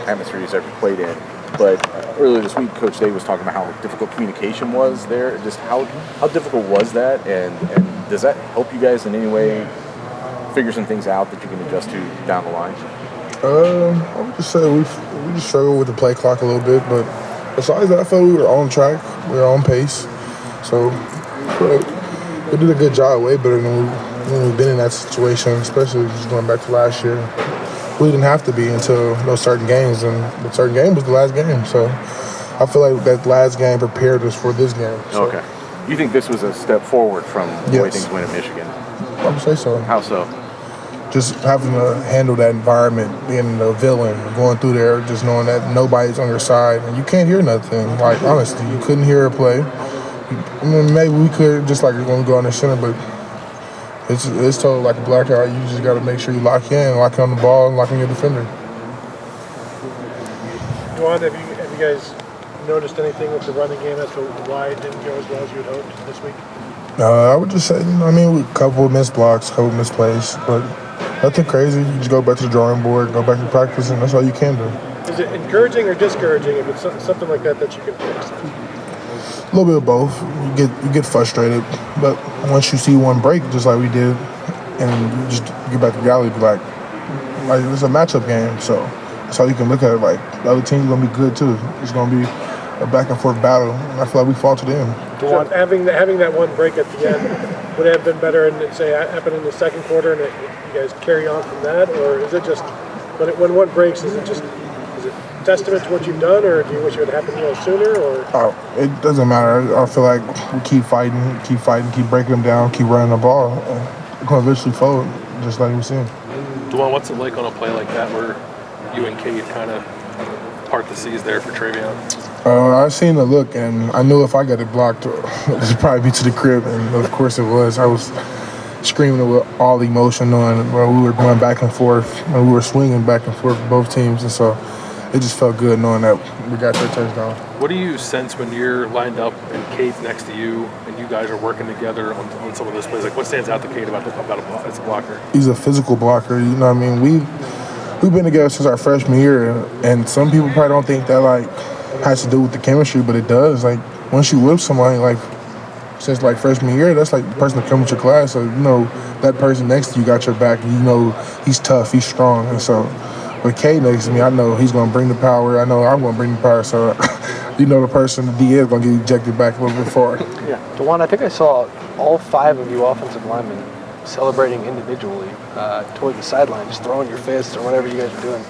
atmosphere he's ever played in. But earlier this week, Coach Day was talking about how difficult communication was there. Just how difficult was that, and does that help you guys in any way figure some things out that you can adjust to down the line? I would just say we just struggled with the play clock a little bit, but besides that, I felt we were on track, we were on pace. So we did a good job, way better than when we've been in that situation, especially just going back to last year. We didn't have to be until those certain games, and the certain game was the last game. So I feel like that last game prepared us for this game. So. Okay. You think this was a step forward from the way things went at Michigan? I would say so. How so? Just having to handle that environment, being the villain, going through there, just knowing that nobody's on your side, and you can't hear nothing. Like, honestly, you couldn't hear a play. I mean, maybe we could, just like when we go on the center, but it's totally like a blackout. You just got to make sure you lock in on the ball, and lock in your defender. Dawand, have you guys noticed anything with the running game as to why it didn't go as well as you had hoped this week? I would just say, a couple of missed blocks, a couple of missed plays, but nothing crazy. You just go back to the drawing board, go back to practice, and that's all you can do. Is it encouraging or discouraging if it's something like that you can fix? A little bit of both. You get frustrated, but once you see one break, just like we did, and you just get back to reality, like it's a matchup game, so that's how you can look at it. Like, the other team's gonna be good too. It's gonna be a back and forth battle, and I feel like we fall to them. So having that one break at the end, would it have been better, and say happen in the second quarter, and you guys carry on from that, or is it just when one breaks, is it testament to what you've done, or do you wish it would happen sooner? Or it doesn't matter. I feel like we keep fighting, keep breaking them down, keep running the ball. We're gonna eventually fold, just like we've seen. Dawand, what's it like on a play like that where you and Cade kind of part the seas there for Travion? I seen the look, and I knew if I got it blocked, it would probably be to the crib, and of course it was. I was screaming with all emotion, knowing we were going back and forth, and we were swinging back and forth for both teams, and so it just felt good knowing that we got their touchdown. What do you sense when you're lined up and Cade's next to you and you guys are working together on some of those plays? Like, what stands out to Cade about a blocker? He's a physical blocker. You know what I mean? We've been together since our freshman year, and some people probably don't think that has to do with the chemistry, but it does. Like, once you whip somebody since freshman year, that's like the person that comes with your class. So that person next to you got your back. And he's tough, he's strong, and so. With Cade next to me, I know he's going to bring the power. I know I'm going to bring the power. So, the person, the DA, is going to get ejected back a little bit forward. Yeah. Dawand, I think I saw all 5 of you offensive linemen celebrating individually toward the sideline, just throwing your fists or whatever you guys are doing.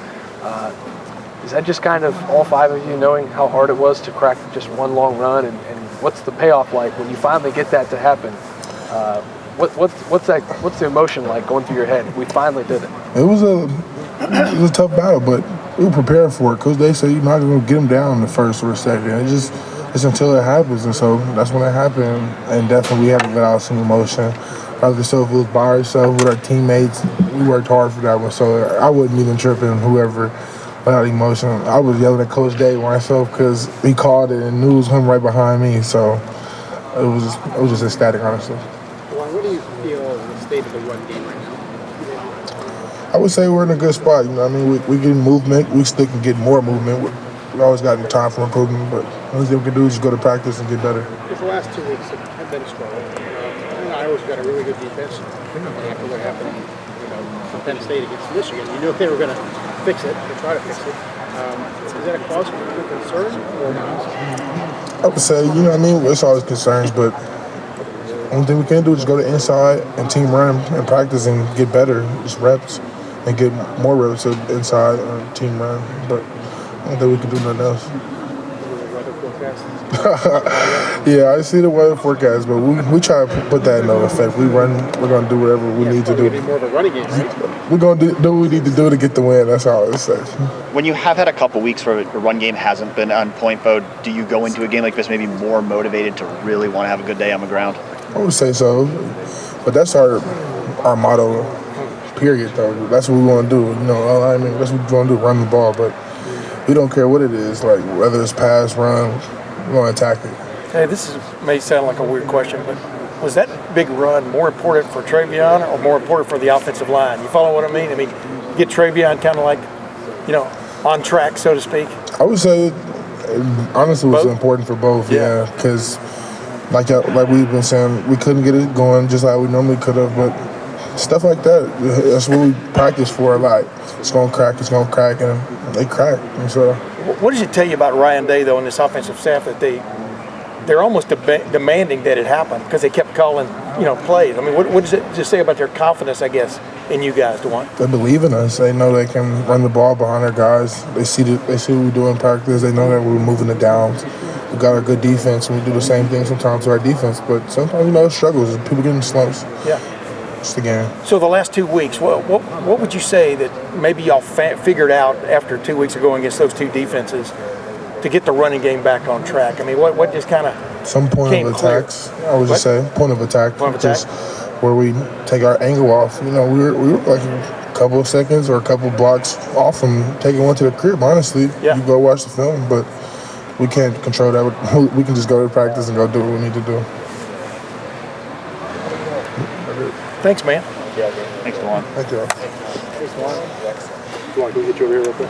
Is that just kind of all 5 of you knowing how hard it was to crack just one long run? And what's the payoff like when you finally get that to happen? What's the emotion like going through your head? We finally did it. It was a tough battle, but we were prepared for it because they say you're not going to get them down in the first or the second. It's until it happens, and so that's when it happened. And definitely we had to let out some emotion. Rather so if it was by ourselves with our teammates, we worked hard for that one. So I wasn't even tripping whoever let out emotion. I was yelling at Coach Day myself because he called it and knew it was him right behind me. So it was just ecstatic, honestly. What do you feel is the state of the run game right now? I would say we're in a good spot. We getting movement. We still can get more movement. We always got time for improvement, but the only thing we can do is just go to practice and get better. Because the last 2 weeks have been strong. Iowa's got a really good defense. After what happened, from Penn State against Michigan, you knew they were going to fix it or try to fix it. Is that a cause for concern or not? I would say, it's always concerns, but the only thing we can do is go to inside and team run and practice and get better, just reps. And get more reps inside and team run, but I don't think we can do nothing else. Weather forecast? Yeah, I see the weather forecast, but we try to put that into effect. We're going to do whatever we need to do. More of a running game, right? We're going to do what we need to do to get the win. That's all it says. When you have had a couple weeks where the run game hasn't been on point, Bo, do you go into a game like this maybe more motivated to really want to have a good day on the ground? I would say so, but that's our motto. Period, though. That's what we want to do. That's what we want to do, run the ball. But we don't care what it is, whether it's pass, run, we're going to attack it. Hey, may sound like a weird question, but was that big run more important for Travion or more important for the offensive line? You follow what I mean? Get Travion kind of on track, so to speak? I would say, honestly, it was Both? important for both. Yeah. Yeah, because like we've been saying, we couldn't get it going just like we normally could have, but stuff like that, that's what we practice for a lot. It's gonna crack, and they crack. And so, What does it tell you about Ryan Day, though, and this offensive staff that they're almost demanding that it happen because they kept calling, plays? I mean, what does it just say about their confidence, I guess, in you guys, Dawand? they believe in us. They know they can run the ball behind our guys. They see what we do in practice. They know that we're moving the downs. We got a good defense, and we do the same thing sometimes to our defense. But sometimes, it struggles. People get in slumps. Yeah. It's the game. So the last 2 weeks, what would you say that maybe y'all figured out after 2 weeks of going against those two defenses to get the running game back on track? I mean, what just kind of some point came of clear? attacks? I would just say point of attack. Point of just attack. where we take our angle off. We were like a couple of seconds or a couple of blocks off from taking one to the crib. Honestly, Yeah. you go watch the film, but we can't control that. We can just go to practice and go do what we need to do. Thanks, man. Thanks, Dawand. Thank you. Do you want to go get you over here real quick?